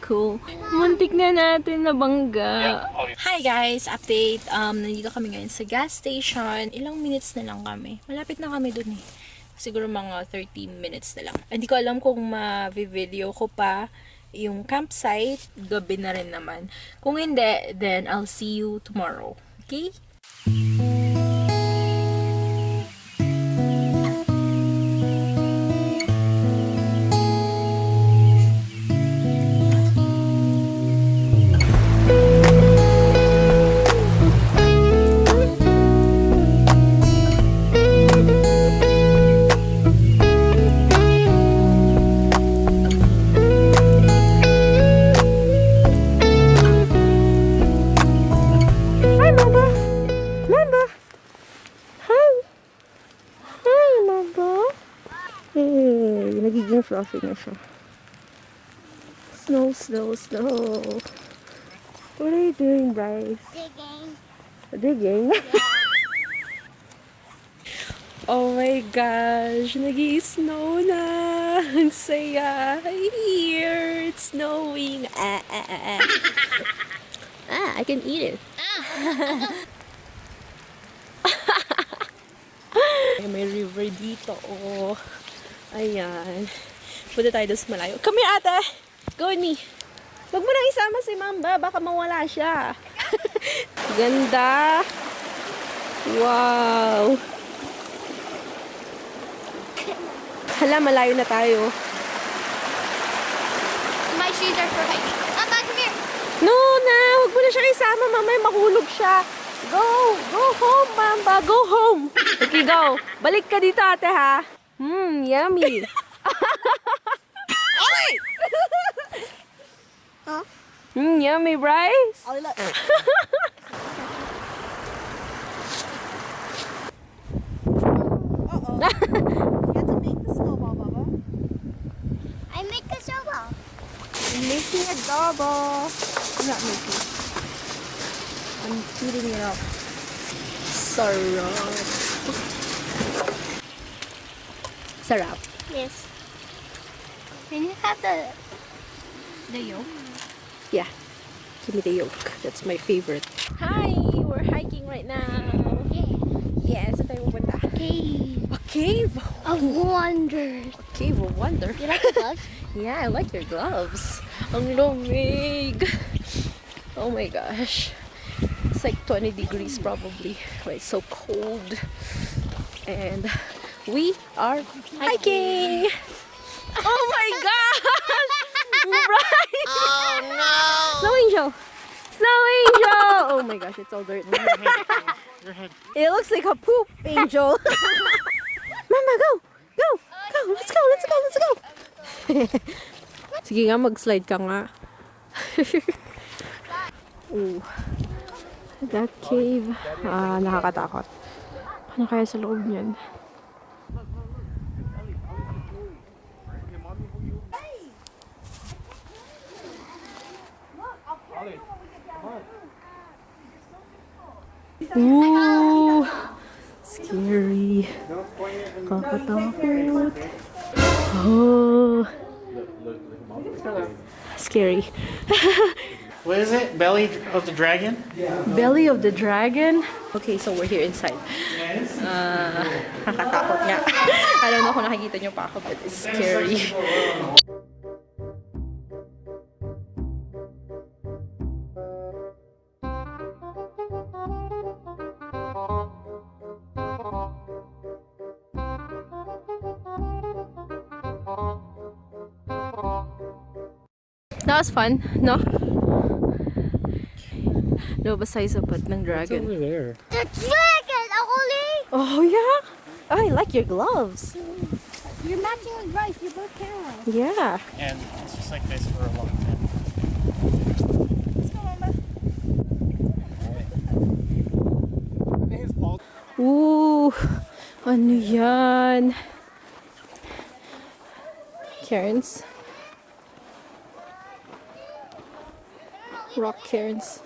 Cool. Muntik na natin nabangga. Hi guys! Update. Nandito kami ngayon sa gas station. Ilang minutes na lang kami. Malapit na kami dun eh. Siguro mga 30 minutes na lang. Hindi ko alam kung ma-video ko pa yung campsite. Gabi na rin naman. Kung hindi, then I'll see you tomorrow. Okay? Nagiging fluffy na siya. Snow, snow, snow. What are you doing, Bryce? Digging. Digging? Oh my gosh, nag-i-snow na. Ang saya. Here, it's snowing. I can eat it. May river dito, oh. Ayan. Punta tayo doon sa malayo. Come here, ate! Go with me. Huwag mo nang isama si Mamba. Baka mawala siya. Ganda. Wow. Hala, malayo na tayo. My shoes are for hiking. Mama, come here. No, na. Huwag mo na siya isama. Mamay mahulog siya. Go. Go home, Mamba. Go home. Okay, go. Balik ka dito, ate, ha? Yummy. Ollie! Huh? Yummy, Bryce. Ollie, look. Uh-oh. You have to make the snowball, Bubba. I make the snowball. I'm making a double. I'm not making. I'm heating it up. Sarap. Sarap. Yes. Can you have the yolk? Yeah. Give me the yolk. That's my favorite. Hi! We're hiking right now. Yeah. Yes, saan tayo pupunta? Cave A cave? of wonders. A cave of wonder. You like the gloves? Yeah, I like your gloves. Ang lamig. Oh my gosh. It's like 20 degrees probably. It's so cold. And we are hiking. Oh my gosh! Right? Oh no! Snow angel! Snow angel! Oh my gosh, it's all dirt. It looks like a poop angel. Mama, go! Go! Go! Let's go! Let's go! Let's go! Sige nga, mag-slide ka nga. Ooh. That cave. Nakakatakot. Ano kaya sa loob niyan? Ooh, scary. Kakatakot. Oh, scary. What is it? Belly of the dragon? Belly of the dragon. Okay, so we're here inside. Nakakatakot nga. I don't know kung nakikita nyo pa ako, but it's scary. That was fun, no? No, basta sa butt ng dragon. Over there. The dragon, Ollie! Oh, yeah? Oh, I like your gloves. You're matching with Bryce. You're both cameras. Yeah. And it's just like this for a long time. Let's go, Mama. I think it's called. Ooh, ano yan? Cairns. Rock cairns.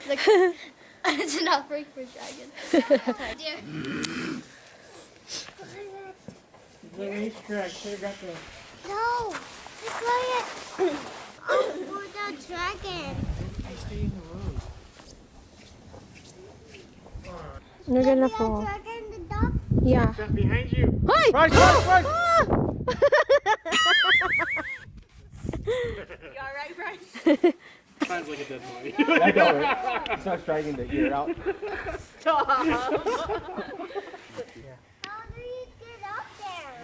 Like, It's not break for dragon. Dear. The racetrack, they got the... No, it's quiet. For the dragon. Stay in the road. You're gonna The fall. dragon, the dog. Yeah. Step behind you. Hi! Bryce, Bryce, Bryce! You alright, Bryce? Sounds like a dead boy. I know, right? It starts dragging the ear out. How do you get up there?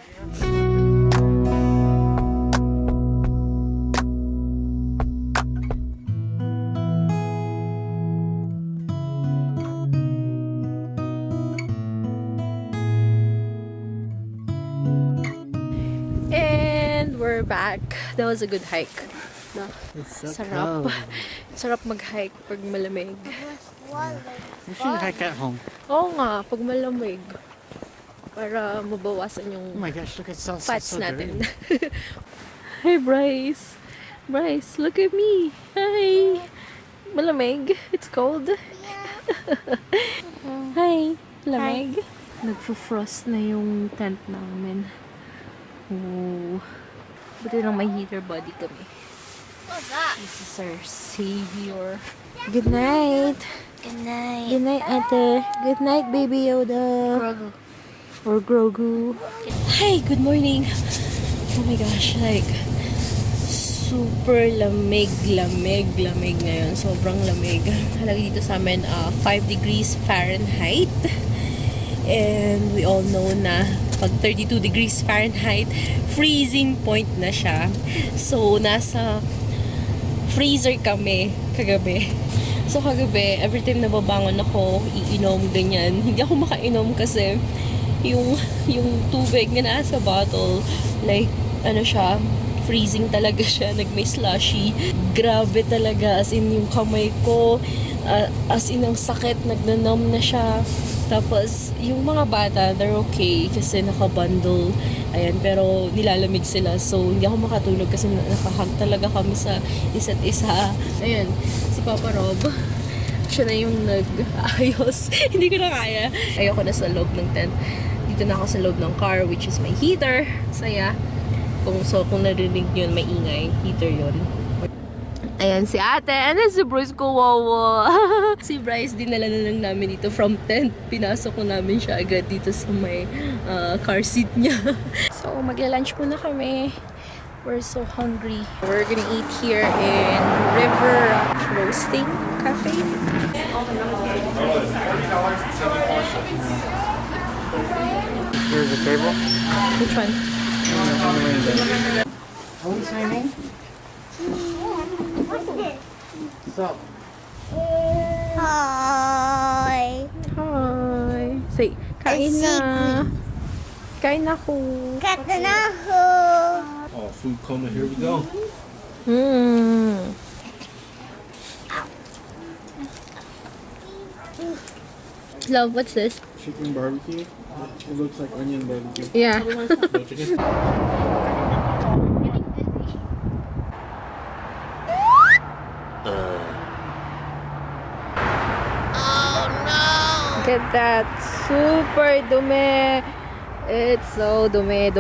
And we're back. That was a good hike. No? It's so Sarap. Sarap mag-hike pag malamig. You should hike at home. Oo nga, pag malamig. Para mabawasan Oh yung my gosh, look at so fats so natin. dirty. Hey Bryce. Bryce, look at me. Hi. Malamig. It's cold. Hi. Lamig. Nagfo-frost na yung tent namin. Oh. Buti lang may heater body kami. What's that? This is our savior. Good night. Good night. Good night, Ate. Good night, Baby Yoda. Grogu. Or Grogu. Hi, good morning. Oh my gosh, like, super lamig ngayon. Sobrang lamig. Halagi dito sa amin, 5 degrees Fahrenheit. And we all know na pag 32 degrees Fahrenheit, freezing point na siya. So, nasa freezer kami kagabi. So, kagabi, every time nababangon ako, iinom, ganyan. Hindi ako makainom kasi yung tubig na nasa bottle, like, ano siya, freezing talaga siya, may slushy. Grabe talaga, as in yung kamay ko, as in ang sakit, nagnanam na siya. Tapos, yung mga bata, they're okay kasi nakabundle. Ayan, pero nilalamig sila. So, hindi ako makatulog kasi nakahag talaga kami sa isa't isa. Ayan, si Papa Rob, siya na yung nag-ayos. Hindi ko na kaya. Ayoko na sa loob ng tent. Dito na ako sa loob ng car, which is my heater. Saya. Kung narinig yun, may ingay. Heater yun. Ayan si ate. And then si Bryce ko, wawa. Si Bryce, dinala na lang namin dito from tent. Pinasok na namin siya agad dito sa may car seat niya. So, magla-lunch muna kami. We're so hungry. We're gonna eat here in River Roasting Cafe. Here's the table. Which one? Are we swimming? What's this? What's up? Hi. Hi. Say, kain na. Kain na ko. Katanaho. Oh, food coma, here we go. Love, what's this? Chicken barbecue. It looks like onion barbecue. Yeah. No chicken. Look at that. Super dumi. It's so dumi.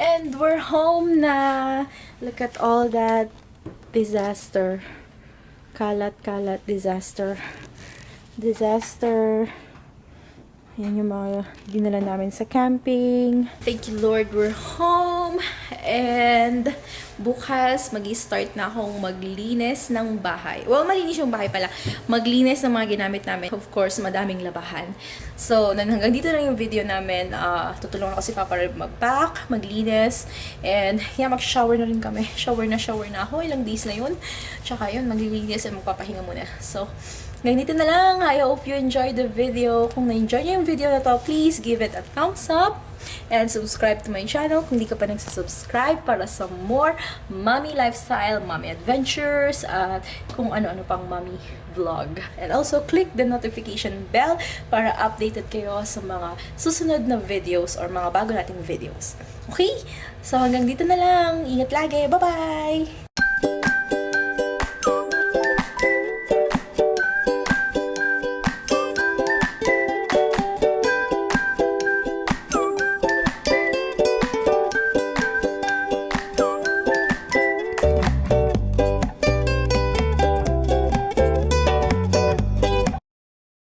And we're home na. Look at all that disaster. Kalat disaster. Yan yung mga dinala namin sa camping. Thank you Lord, we're home. And bukas mag-start na akong maglinis ng bahay. Well, malinis yung bahay pala. Maglinis ng mga ginamit namin. Of course, madaming labahan. So, hanggang dito lang yung video namin. Tutulungan ako si Papa Reb mag-pack, maglinis. And yeah, mag-shower na rin kami. Shower na ako. Ilang days na yun. Tsaka yun, maglilinis at magpapahinga muna. So, ngayon dito na lang. I hope you enjoyed the video. Kung na-enjoy niyo yung video na to, please give it a thumbs up. And subscribe to my channel kung hindi ka pa nagsasubscribe para sa more mommy lifestyle, mommy adventures, at kung ano-ano pang mommy vlog. And also, click the notification bell para updated kayo sa mga susunod na videos or mga bago nating videos. Okay? So, hanggang dito na lang. Ingat lagi. Bye-bye!